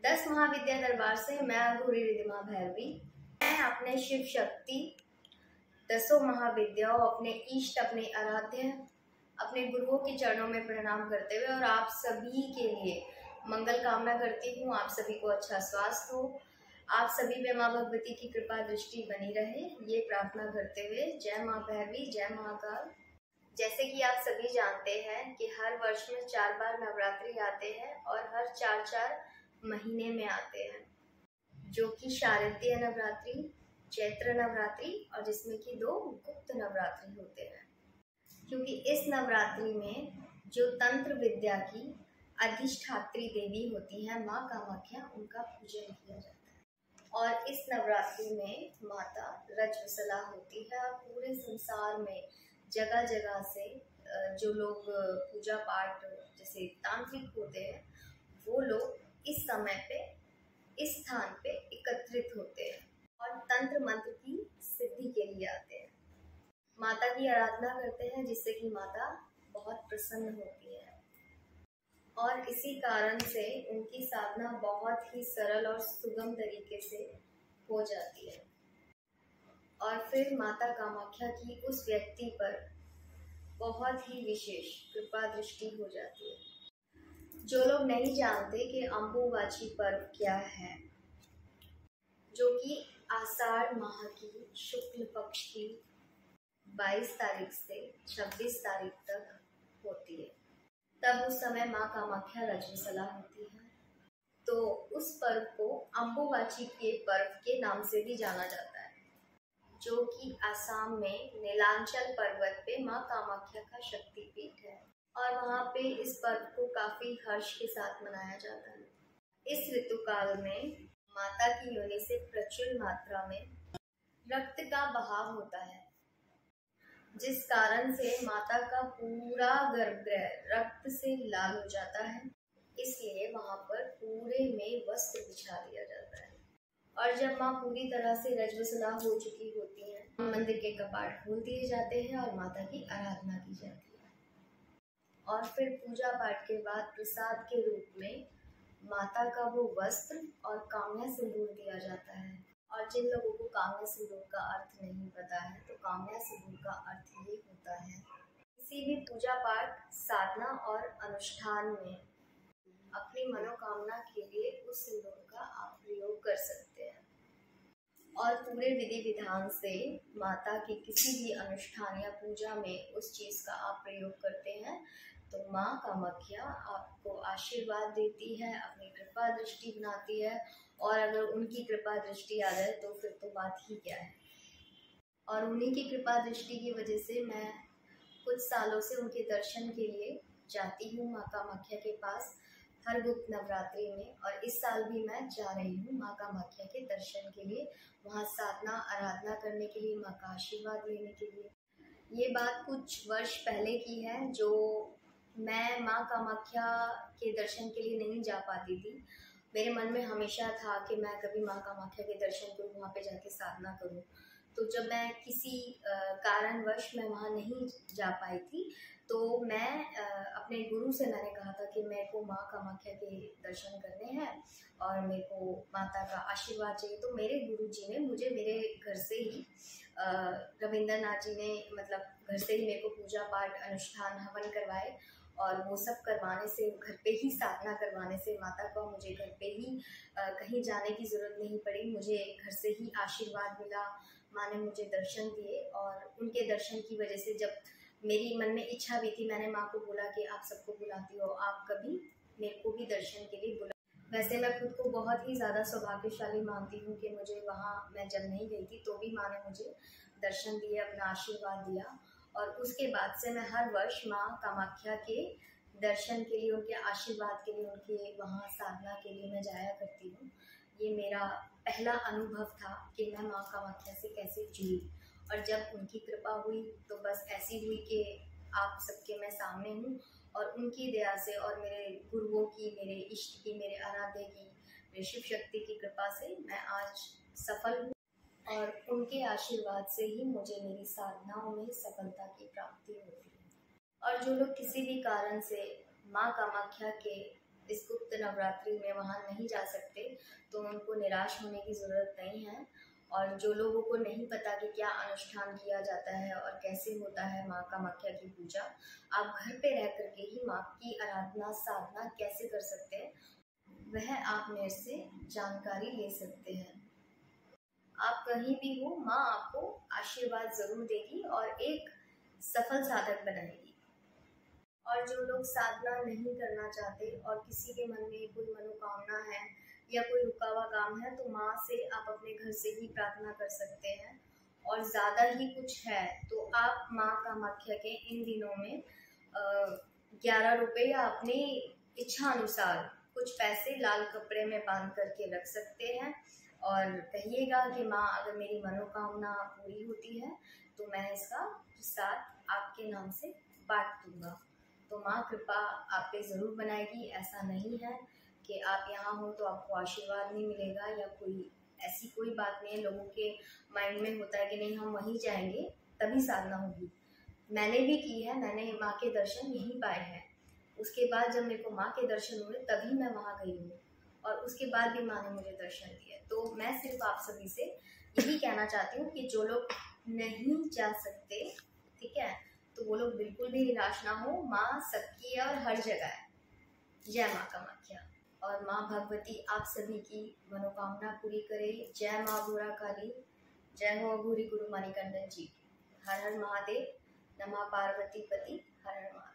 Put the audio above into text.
10 महाविद्या दरबार से मैं अघोरी रिद्धिमा भैरवी। मैं अपने शिव शक्ति, 10 महाविद्याओं, अपने इष्ट, अपने आराध्य, अपने गुरुओं के चरणों में प्रणाम करते हुए और आप सभी के लिए मंगल कामना करती हूँ। आप सभी को अच्छा स्वास्थ्य हो, आप सभी पे माँ भगवती की कृपा दृष्टि बनी रहे, ये प्रार्थना करते हुए जय माँ भैरवी, जय महाकाल। जैसे कि आप सभी जानते हैं कि हर वर्ष में 4 बार नवरात्रि आते हैं और हर 4-4 महीने में आते हैं, जो कि शारदीय नवरात्रि, चैत्र नवरात्रि और जिसमें कि 2 गुप्त नवरात्रि होते हैं। क्योंकि इस नवरात्रि में जो तंत्र विद्या की अधिष्ठात्री देवी होती हैं माँ कामाख्या, उनका पूजन किया जाता है। और इस नवरात्रि में माता रजस्वला होती है और पूरे संसार में जगह जगह से जो लोग पूजा पाठ जैसे तांत्रिक होते हैं, वो लोग इस समय पे, इस स्थान पे एकत्रित होते हैं और तंत्र मंत्र की सिद्धि के लिए आते हैं। माता की आराधना करते हैं, जिससे कि माता बहुत प्रसन्न होती है और इसी कारण से उनकी साधना बहुत ही सरल और सुगम तरीके से हो जाती है। और फिर माता कामाख्या की उस व्यक्ति पर बहुत ही विशेष कृपा दृष्टि हो जाती है। जो लोग नहीं जानते कि अम्बुबाची पर्व क्या है, जो कि आषाढ़ माह की शुक्ल पक्ष की 22 तारीख से 26 तारीख तक होती है, तब उस समय माँ कामाख्या रजस्वला होती है। तो उस पर्व को अम्बुबाची के पर्व के नाम से भी जाना जाता है, जो कि असम में नीलांचल पर्वत पे माँ कामाख्या का शक्तिपीठ है और वहाँ पे इस पर्व को काफी हर्ष के साथ मनाया जाता है। इस ऋतुकाल में माता की योनि से प्रचुर मात्रा में रक्त का बहाव होता है, जिस कारण से माता का पूरा गर्भगृह रक्त से लाल हो जाता है। इसलिए वहाँ पर पूरे में वस्त्र बिछा दिया जाता है और जब माँ पूरी तरह से रजस्वला हो चुकी होती है, मंदिर के कपाट खोल दिए जाते हैं और माता की आराधना की जाती है। और फिर पूजा पाठ के बाद प्रसाद के रूप में माता का वो वस्त्र और काम्या सिंदूर दिया जाता है। और जिन लोगों को काम्या सिंदूर का अर्थ नहीं पता है, तो काम्या सिंदूर का अर्थ ये होता है किसी भी पूजा पाठ, साधना और अनुष्ठान में अपनी मनोकामना के लिए उस सिंदूर का आप प्रयोग कर सकते हैं। और पूरे विधि विधान से माता की किसी भी अनुष्ठान या पूजा में उस चीज़ का आप प्रयोग करते हैं तो माँ कामाख्या आपको आशीर्वाद देती है, अपनी कृपा दृष्टि बनाती है। और अगर उनकी कृपा दृष्टि आ जाए तो फिर तो बात ही क्या है। और उन्हीं की कृपा दृष्टि की वजह से मैं कुछ सालों से उनके दर्शन के लिए जाती हूँ माँ कामाख्या के पास हर गुप्त नवरात्रि में। और इस साल भी मैं जा रही हूँ माँ कामाख्या के दर्शन के लिए, वहाँ साधना आराधना करने के लिए, माँ का आशीर्वाद लेने के लिए। ये बात कुछ वर्ष पहले की है, जो मैं माँ कामाख्या के दर्शन के लिए नहीं जा पाती थी। मेरे मन में हमेशा था कि मैं कभी माँ कामाख्या के दर्शन करूँ, वहाँ पे जाके साधना करूँ। तो जब मैं किसी कारणवश मैं वहाँ नहीं जा पाई थी, तो मैं अपने गुरु से मैंने कहा था कि मेरे को माँ कामाख्या के दर्शन करने हैं और मेरे को माता का आशीर्वाद चाहिए। तो मेरे गुरु जी ने मुझे मेरे घर से ही रविंद्र नाथ जी ने मतलब घर से ही मेरे को पूजा पाठ, अनुष्ठान, हवन करवाए। और वो सब करवाने से, घर पे ही साधना करवाने से माता को मुझे घर पे ही कहीं जाने की ज़रूरत नहीं पड़ी। मुझे घर से ही आशीर्वाद मिला, माँ ने मुझे दर्शन दिए। और उनके दर्शन की वजह से जब मेरी मन में इच्छा भी थी, मैंने माँ को बोला कि आप सबको बुलाती हो, आप कभी मेरे को भी दर्शन के लिए बुला। वैसे मैं खुद को बहुत ही ज़्यादा सौभाग्यशाली मानती हूँ कि मुझे वहाँ, मैं जब नहीं गई थी तो भी माँ ने मुझे दर्शन दिए, अपना आशीर्वाद दिया। और उसके बाद से मैं हर वर्ष माँ कामाख्या के दर्शन के लिए, उनके आशीर्वाद के लिए, उनके वहाँ साधना के लिए मैं जाया करती हूँ। ये मेरा पहला अनुभव था कि मैं माँ कामाख्या से कैसे जुड़ी। और जब उनकी कृपा हुई तो बस ऐसी हुई कि आप सबके मैं सामने हूँ। और उनकी दया से और मेरे गुरुओं की, मेरे इष्ट की, मेरे आराध्य की, मेरे शिव शक्ति की कृपा से मैं आज सफल हूँ। और उनके आशीर्वाद से ही मुझे मेरी साधनाओं में सफलता की प्राप्ति होती है। और जो लोग किसी भी कारण से माँ कामाख्या के इस गुप्त नवरात्रि में वहाँ नहीं जा सकते तो उनको निराश होने की ज़रूरत नहीं है। और जो लोगों को नहीं पता कि क्या अनुष्ठान किया जाता है और कैसे होता है माँ कामाख्या की पूजा, आप घर पे रह करके ही माँ की आराधना साधना कैसे कर सकते हैं वह आप मेरे से जानकारी ले सकते हैं। आप कहीं भी हो, माँ आपको आशीर्वाद ज़रूर देगी और एक सफल साधक बनाएगी। और जो लोग साधना नहीं करना चाहते और किसी के मन में कोई मनोकामना है या कोई रुका हुआ काम है तो माँ से आप अपने घर से ही प्रार्थना कर सकते हैं। और ज़्यादा ही कुछ है तो आप माँ कामाख्या के इन दिनों में 11 रुपये या अपनी इच्छा अनुसार कुछ पैसे लाल कपड़े में बांध करके रख सकते हैं और कहिएगा कि माँ अगर मेरी मनोकामना पूरी होती है तो मैं इसका प्रसाद आपके नाम से बांट दूंगा। तो माँ कृपा आप पे ज़रूर बनाएगी। ऐसा नहीं है कि आप यहाँ हो तो आपको आशीर्वाद नहीं मिलेगा या कोई ऐसी कोई बात नहीं है। लोगों के माइंड में होता है कि नहीं हम वहीं जाएंगे तभी साधना होगी। मैंने भी की है, मैंने माँ के दर्शन यहीं पाए हैं। उसके बाद जब मेरे को माँ के दर्शन हुए तभी मैं वहाँ गई हूँ और उसके बाद भी माँ ने मुझे दर्शन दिए। तो मैं सिर्फ आप सभी से यही कहना चाहती हूँ कि जो लोग नहीं जा सकते, ठीक है, तो वो लोग बिल्कुल भी निराश ना हो। माँ सबकी है और हर जगह है। जय माँ कामाख्या। और माँ भगवती आप सभी की मनोकामना पूरी करे। जय माँ घोड़ा काली, जय हो अघोरी गुरु मणिकंदन जी। हर हर महादेव। नमः पार्वती पति। हर हर महादेव।